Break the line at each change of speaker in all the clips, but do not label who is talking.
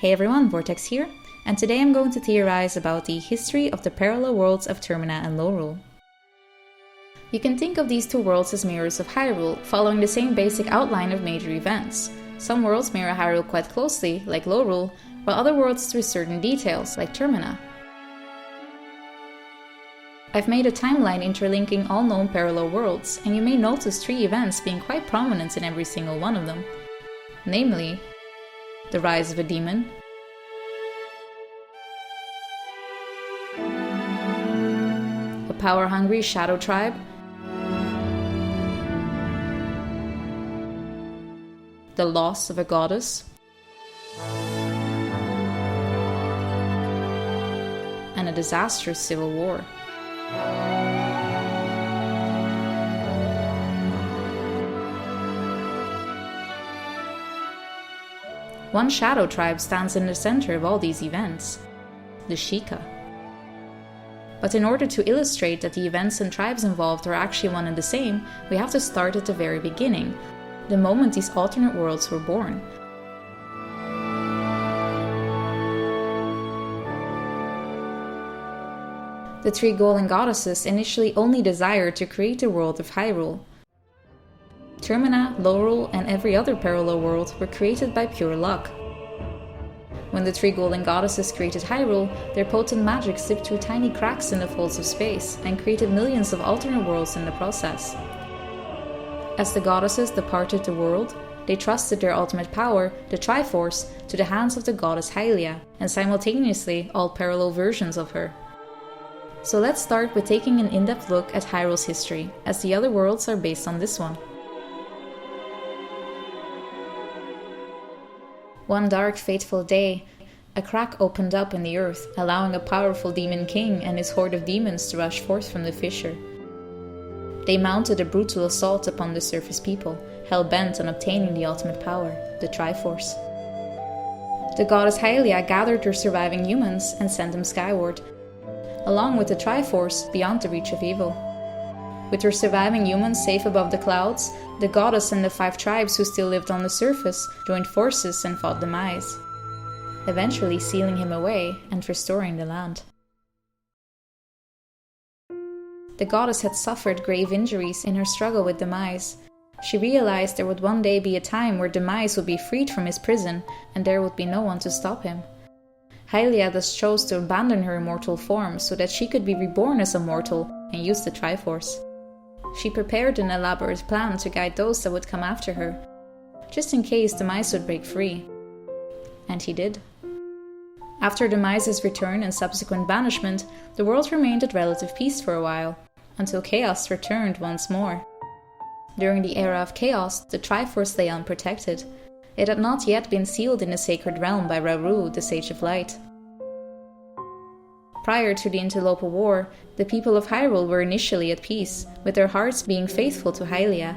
Hey everyone, Vortex here, and today I'm going to theorize about the history of the parallel worlds of Termina and Lorule. You can think of these two worlds as mirrors of Hyrule, following the same basic outline of major events. Some worlds mirror Hyrule quite closely, like Lorule, while other worlds through certain details, like Termina. I've made a timeline interlinking all known parallel worlds, and you may notice three events being quite prominent in every single one of them. Namely, the rise of a demon, a power-hungry shadow tribe, the loss of a goddess, and a disastrous civil war. One shadow tribe stands in the center of all these events, the Sheikah. But in order to illustrate that the events and tribes involved are actually one and the same, we have to start at the very beginning, the moment these alternate worlds were born. The three golden goddesses initially only desired to create the world of Hyrule. Termina, Lorule, and every other parallel world were created by pure luck. When the three golden goddesses created Hyrule, their potent magic slipped through tiny cracks in the folds of space and created millions of alternate worlds in the process. As the goddesses departed the world, they trusted their ultimate power, the Triforce, to the hands of the goddess Hylia, and simultaneously all parallel versions of her. So let's start with taking an in-depth look at Hyrule's history, as the other worlds are based on this one. One dark, fateful day, a crack opened up in the earth, allowing a powerful demon king and his horde of demons to rush forth from the fissure. They mounted a brutal assault upon the surface people, hell-bent on obtaining the ultimate power, the Triforce. The goddess Hylia gathered her surviving humans and sent them skyward, along with the Triforce beyond the reach of evil. With her surviving humans safe above the clouds, the goddess and the 5 tribes who still lived on the surface joined forces and fought Demise, eventually sealing him away and restoring the land. The goddess had suffered grave injuries in her struggle with Demise. She realized there would one day be a time where Demise would be freed from his prison and there would be no one to stop him. Hylia thus chose to abandon her immortal form so that she could be reborn as a mortal and use the Triforce. She prepared an elaborate plan to guide those that would come after her, just in case Demise would break free. And he did. After Demise's return and subsequent banishment, the world remained at relative peace for a while, until chaos returned once more. During the era of chaos, the Triforce lay unprotected. It had not yet been sealed in the sacred realm by Raruru, the Sage of Light. Prior to the Interloper War, the people of Hyrule were initially at peace, with their hearts being faithful to Hylia.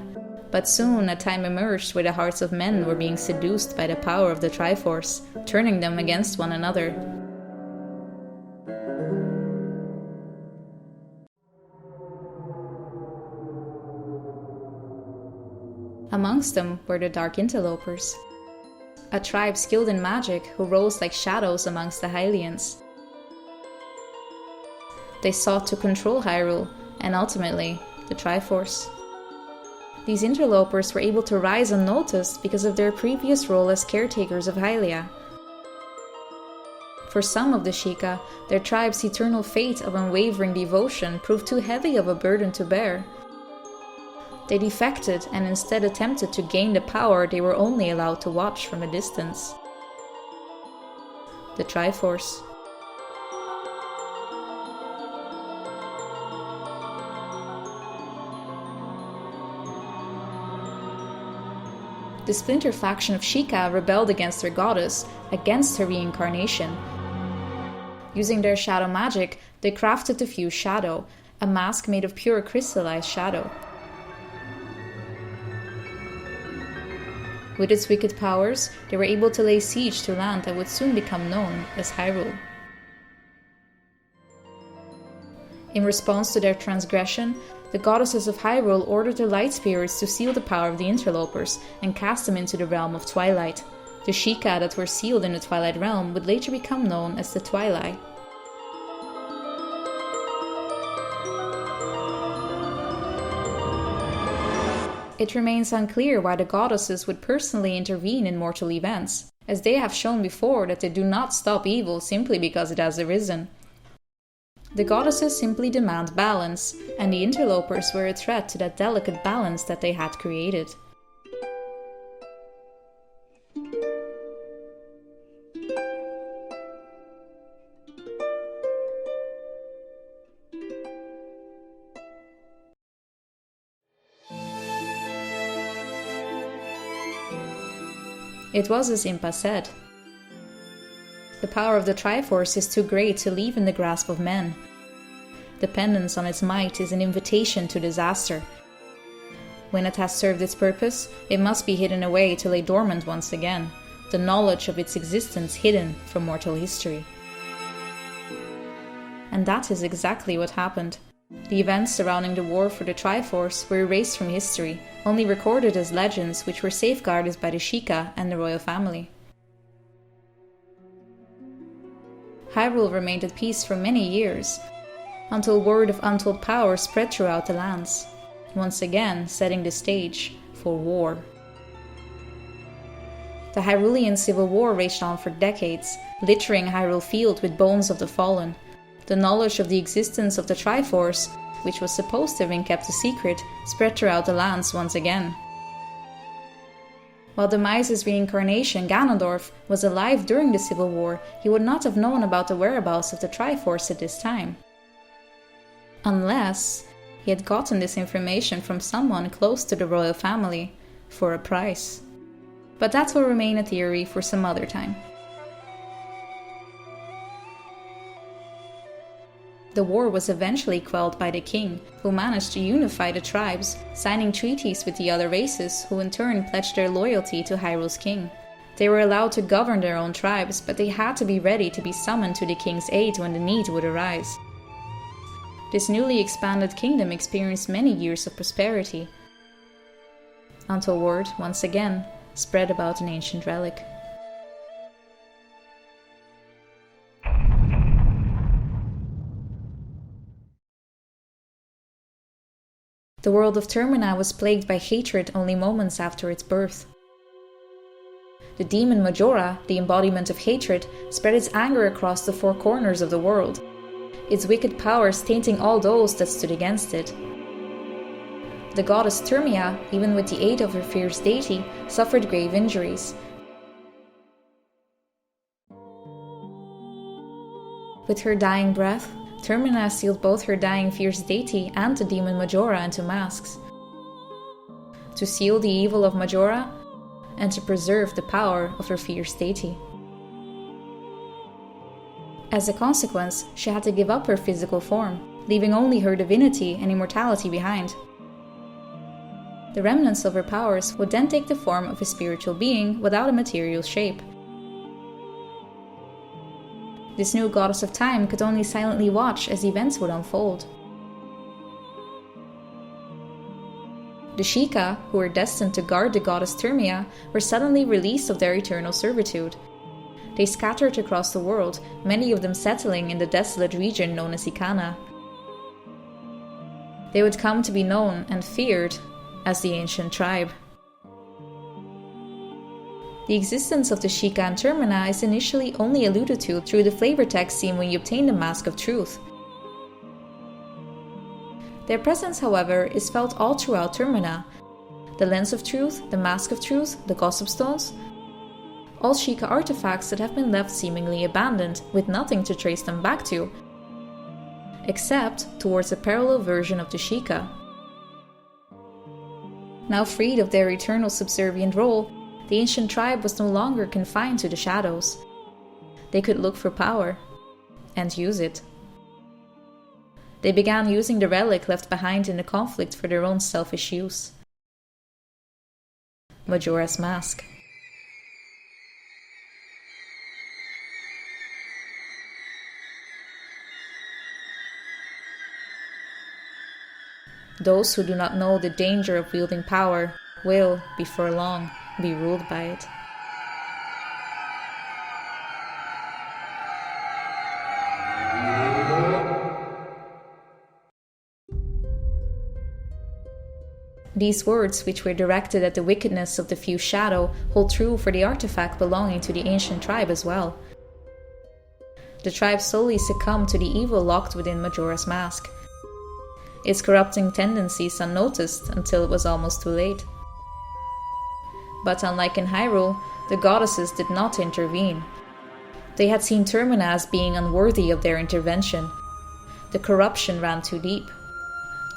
But soon a time emerged where the hearts of men were being seduced by the power of the Triforce, turning them against one another. Amongst them were the Dark Interlopers, a tribe skilled in magic who rose like shadows amongst the Hylians. They sought to control Hyrule, and ultimately, the Triforce. These interlopers were able to rise unnoticed because of their previous role as caretakers of Hylia. For some of the Sheikah, their tribe's eternal fate of unwavering devotion proved too heavy of a burden to bear. They defected and instead attempted to gain the power they were only allowed to watch from a distance. The Triforce. The splinter faction of Sheikah rebelled against their goddess, against her reincarnation. Using their shadow magic, they crafted the Fused Shadow, a mask made of pure crystallized shadow. With its wicked powers, they were able to lay siege to land that would soon become known as Hyrule. In response to their transgression, the goddesses of Hyrule ordered the light spirits to seal the power of the Interlopers and cast them into the realm of Twilight, The Sheikah that were sealed in the Twilight Realm would later become known as the Twilight. It remains unclear why the goddesses would personally intervene in mortal events, as they have shown before that they do not stop evil simply because it has arisen. The goddesses simply demand balance, and the Interlopers were a threat to that delicate balance that they had created. It was as Impa said. The power of the Triforce is too great to leave in the grasp of men. Dependence on its might is an invitation to disaster. When it has served its purpose, it must be hidden away to lay dormant once again, the knowledge of its existence hidden from mortal history. And that is exactly what happened. The events surrounding the war for the Triforce were erased from history, only recorded as legends which were safeguarded by the Sheikah and the royal family. Hyrule remained at peace for many years, until word of untold power spread throughout the lands, once again setting the stage for war. The Hyrulean civil war raged on for decades, littering Hyrule Field with bones of the fallen. The knowledge of the existence of the Triforce, which was supposed to have been kept a secret, spread throughout the lands once again. While Demise's reincarnation, Ganondorf, was alive during the Civil War, he would not have known about the whereabouts of the Triforce at this time. Unless he had gotten this information from someone close to the royal family, for a price. But that will remain a theory for some other time. The war was eventually quelled by the king, who managed to unify the tribes, signing treaties with the other races, who in turn pledged their loyalty to Hyrule's king. They were allowed to govern their own tribes, but they had to be ready to be summoned to the king's aid when the need would arise. This newly expanded kingdom experienced many years of prosperity, until word, once again, spread about an ancient relic. The world of Termina was plagued by hatred only moments after its birth. The demon Majora, the embodiment of hatred, spread its anger across the four corners of the world, its wicked powers tainting all those that stood against it. The goddess Termina, even with the aid of her fierce deity, suffered grave injuries. With her dying breath, Termina sealed both her dying fierce deity and the demon Majora into masks, to seal the evil of Majora and to preserve the power of her fierce deity. As a consequence, she had to give up her physical form, leaving only her divinity and immortality behind. The remnants of her powers would then take the form of a spiritual being without a material shape. This new goddess of time could only silently watch as events would unfold. The Sheikah, who were destined to guard the goddess Termina, were suddenly released of their eternal servitude. They scattered across the world, many of them settling in the desolate region known as Ikana. They would come to be known and feared as the Ancient Tribe. The existence of the Sheikah and Termina is initially only alluded to through the flavor text scene when you obtain the Mask of Truth. Their presence, however, is felt all throughout Termina. The Lens of Truth, the Mask of Truth, the Gossip Stones, all Sheikah artifacts that have been left seemingly abandoned, with nothing to trace them back to, except towards a parallel version of the Sheikah. Now freed of their eternal subservient role, the ancient tribe was no longer confined to the shadows. They could look for power, and use it. They began using the relic left behind in the conflict for their own selfish use. Majora's Mask. Those who do not know the danger of wielding power will, before long, be ruled by it. These words, which were directed at the wickedness of the few shadow, hold true for the artifact belonging to the ancient tribe as well. The tribe slowly succumbed to the evil locked within Majora's Mask, its corrupting tendencies unnoticed until it was almost too late. But unlike in Hyrule, the goddesses did not intervene. They had seen Termina as being unworthy of their intervention. The corruption ran too deep.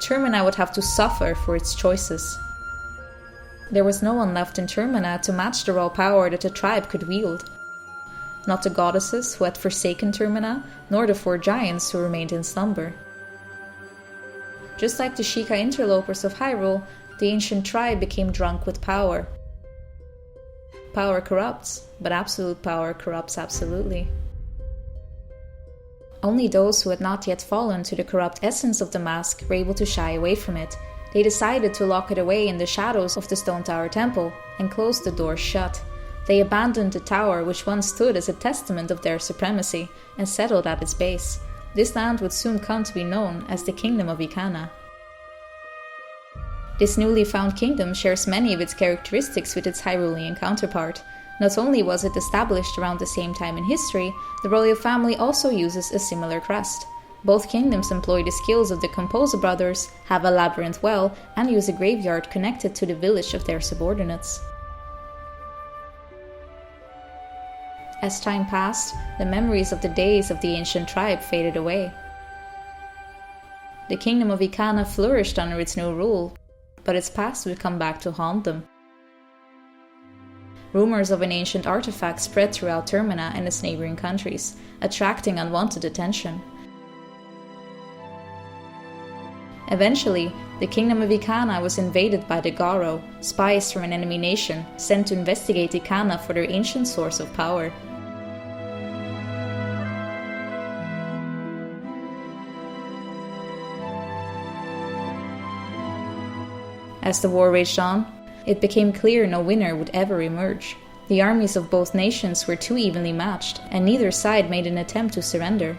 Termina would have to suffer for its choices. There was no one left in Termina to match the raw power that the tribe could wield. Not the goddesses who had forsaken Termina, nor the 4 giants who remained in slumber. Just like the Sheikah Interlopers of Hyrule, the ancient tribe became drunk with power. Power corrupts, but absolute power corrupts absolutely. Only those who had not yet fallen to the corrupt essence of the mask were able to shy away from it. They decided to lock it away in the shadows of the Stone Tower Temple and close the doors shut. They abandoned the tower which once stood as a testament of their supremacy and settled at its base. This land would soon come to be known as the Kingdom of Ikana. This newly found kingdom shares many of its characteristics with its Hyrulean counterpart. Not only was it established around the same time in history, the royal family also uses a similar crest. Both kingdoms employ the skills of the Composer brothers, have a labyrinth well, and use a graveyard connected to the village of their subordinates. As time passed, the memories of the days of the ancient tribe faded away. The kingdom of Ikana flourished under its new rule, but its past would come back to haunt them. Rumors of an ancient artifact spread throughout Termina and its neighboring countries, attracting unwanted attention. Eventually, the kingdom of Ikana was invaded by the Garo, spies from an enemy nation sent to investigate Ikana for their ancient source of power. As the war raged on, it became clear no winner would ever emerge. The armies of both nations were too evenly matched, and neither side made an attempt to surrender.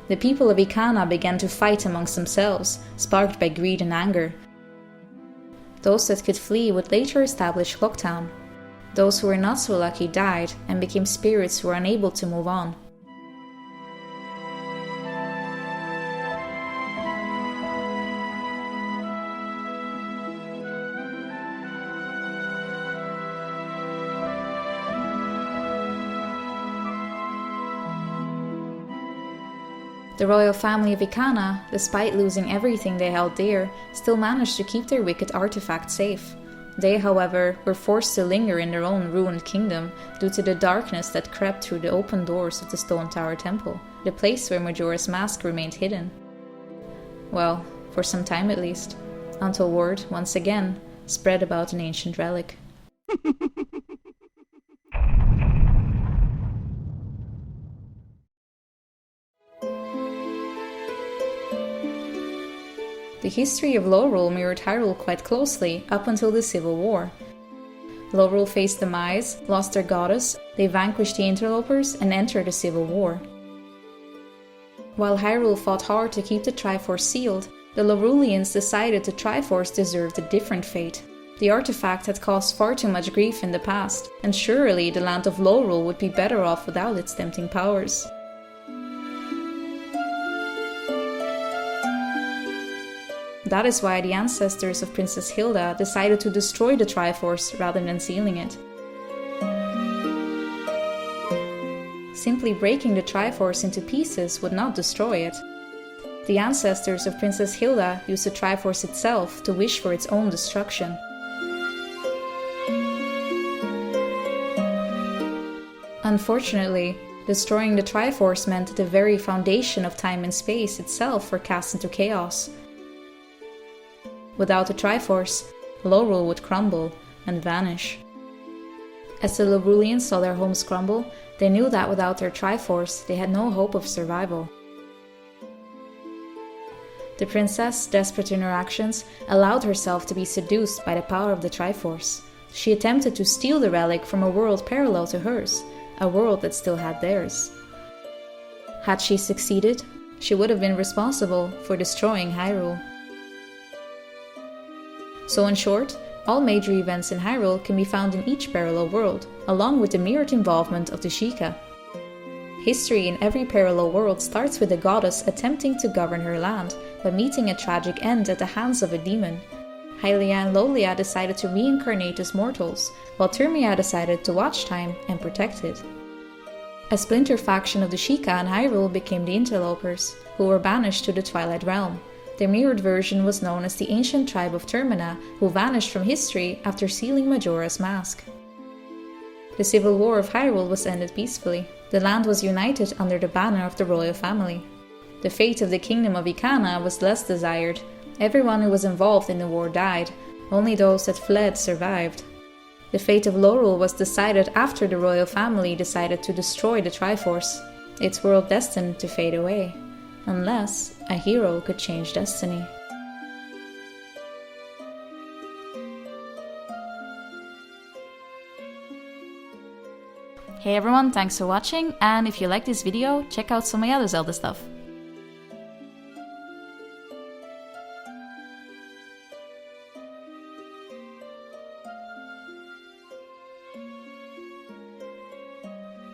The people of Ikana began to fight amongst themselves, sparked by greed and anger. Those that could flee would later establish Clocktown. Those who were not so lucky died and became spirits who were unable to move on. The royal family of Ikana, despite losing everything they held dear, still managed to keep their wicked artifact safe. They, however, were forced to linger in their own ruined kingdom due to the darkness that crept through the open doors of the Stone Tower Temple, the place where Majora's Mask remained hidden. Well, for some time at least, until word, once again, spread about an ancient relic. The history of Lorule mirrored Hyrule quite closely up until the Civil War. Lorule faced demise, lost their goddess, they vanquished the Interlopers, and entered a civil war. While Hyrule fought hard to keep the Triforce sealed, the Loruleans decided the Triforce deserved a different fate. The artifact had caused far too much grief in the past, and surely the land of Lorule would be better off without its tempting powers. That is why the ancestors of Princess Hilda decided to destroy the Triforce rather than sealing it. Simply breaking the Triforce into pieces would not destroy it. The ancestors of Princess Hilda used the Triforce itself to wish for its own destruction. Unfortunately, destroying the Triforce meant that the very foundation of time and space itself were cast into chaos. Without the Triforce, Lorule would crumble and vanish. As the Loruleans saw their homes crumble, they knew that without their Triforce, they had no hope of survival. The princess, desperate in her actions, allowed herself to be seduced by the power of the Triforce. She attempted to steal the relic from a world parallel to hers, a world that still had theirs. Had she succeeded, she would have been responsible for destroying Hyrule. So in short, all major events in Hyrule can be found in each parallel world, along with the mirrored involvement of the Sheikah. History in every parallel world starts with a goddess attempting to govern her land, but meeting a tragic end at the hands of a demon. Hylia and Lolia decided to reincarnate as mortals, while Termina decided to watch time and protect it. A splinter faction of the Sheikah in Hyrule became the Interlopers, who were banished to the Twilight Realm. Their mirrored version was known as the ancient tribe of Termina, who vanished from history after sealing Majora's Mask. The civil war of Hyrule was ended peacefully. The land was united under the banner of the royal family. The fate of the kingdom of Ikana was less desired. Everyone who was involved in the war died. Only those that fled survived. The fate of Lorule was decided after the royal family decided to destroy the Triforce, its world destined to fade away, unless a hero could change destiny. Hey everyone, thanks for watching, and if you like this video, check out some of my other Zelda stuff.